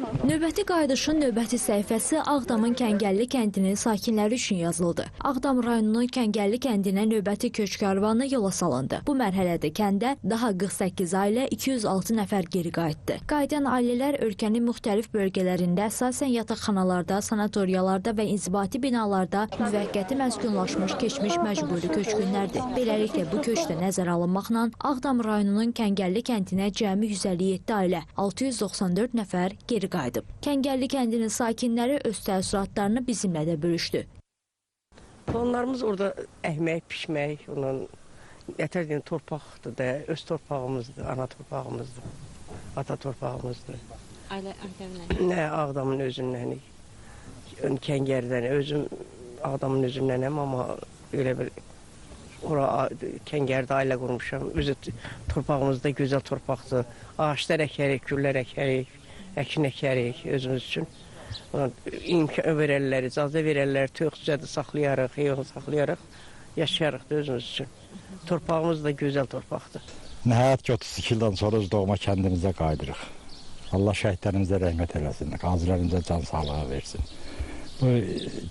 Növbəti qayıdışın növbəti səhifəsi Ağdamın Kəngərli kəndinin sakinləri üçün yazıldı. Ağdam rayonunun Kəngərli kəndinə növbəti köç karvanı yola salındı. Bu mərhələdə kəndə daha 48 ailə 206 nəfər geri qayıtdı. Qayıdan ailələr ölkənin müxtəlif bölgələrində əsasən yataqxanalarda, sanatoriyalarda və inzibati binalarda müvəqqəti məskunlaşmış keçmiş məcburi köçkünlərdir. Beləliklə bu köçdə nəzərə alınmaqla Ağdam rayonunun Kəngərli kəndinə cəmi 157 ailə 694 nəfər geri qayıdıb. Kəngərli kəndinin sakinləri öz təəssüratlarını bizimlə də bölüşdü. Planlarımız orada əhmək, pişmək, onun yətər torpaqdır da, öz torpağımızdır, ana torpağımızdır, ata torpağımızdır. Nə Ağdamın özündən, Kəngərdən, özüm Ağdamın özümdənəm, amma elə bir Kəngərdə ailə qurmuşam. Özü torpağımızda gözəl torpaqdır, ağaçlar əkərik, güllər əkərik, əkin əkərik özümüz üçün. İmkan verərlər, icazə verərlər, tövxücədə saxlayarıq, heyvanı saxlayarıq, yaşayarıq da özümüz üçün. Torpağımız da gözəl torpaqdır. Nəhayət ki 32 ildən sonra öz doğma kəndimizə qayıdırıq. Allah şəhidlərimizə rəhmət eləsin, qazilərimizə can sağlığı versin. Bu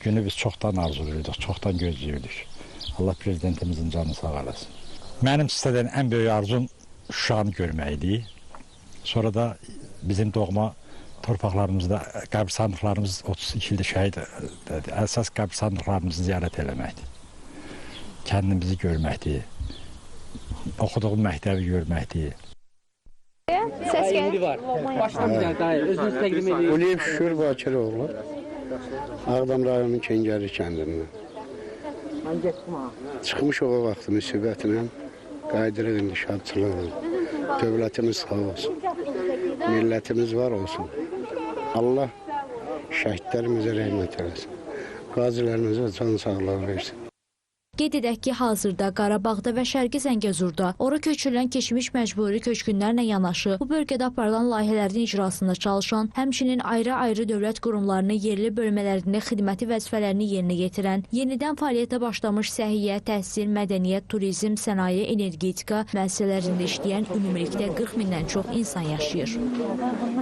günü biz çoxdan arzulayırdıq, çoxdan gözləyirdik. Allah prezidentimizin canı sağ eləsin. Mənim istədiyim ən böyük arzum Şuşanı görməkdir. Sonra da bizim doğma torpaqlarımızda qəbirstanlıqlarımız 32 ildir şəhid, əsas qəbirstanlıqlarımızı ziyarət eləməkdir. Kəndimizi görməkdir, oxuduğum məktəbi görməkdir. Səs gəlir. Başlamayacaq dayı, özünüz təqdim edin. Quliyev Şükür Bakiroğlu, Ağdam rayonunun Kəngərli kəndindən. Çıxmışıq o vaxtı müsibətlə, qaydırıq indi şadçılığına. Dövlətimiz sağ olsun, millətimiz var olsun. Allah şəhidlərimizə rəhmət eləsin, qazilərimizə can sağlığı versin. Qeyd edək ki, hazırda Qarabağda və Şərqi Zəngəzurda ora köçürülən keçmiş məcburi köçkünlərlə yanaşı bu bölgədə aparılan layihələrin icrasında çalışan, həmçinin ayrı-ayrı dövlət qurumlarının yerli bölmələrində xidməti vəzifələrini yerinə yetirən, yenidən fəaliyyətə başlamış səhiyyə, təhsil, mədəniyyət, turizm, sənaye, energetika müəssisələrində işləyən ümumilikdə 40 mindən çox insan yaşayır.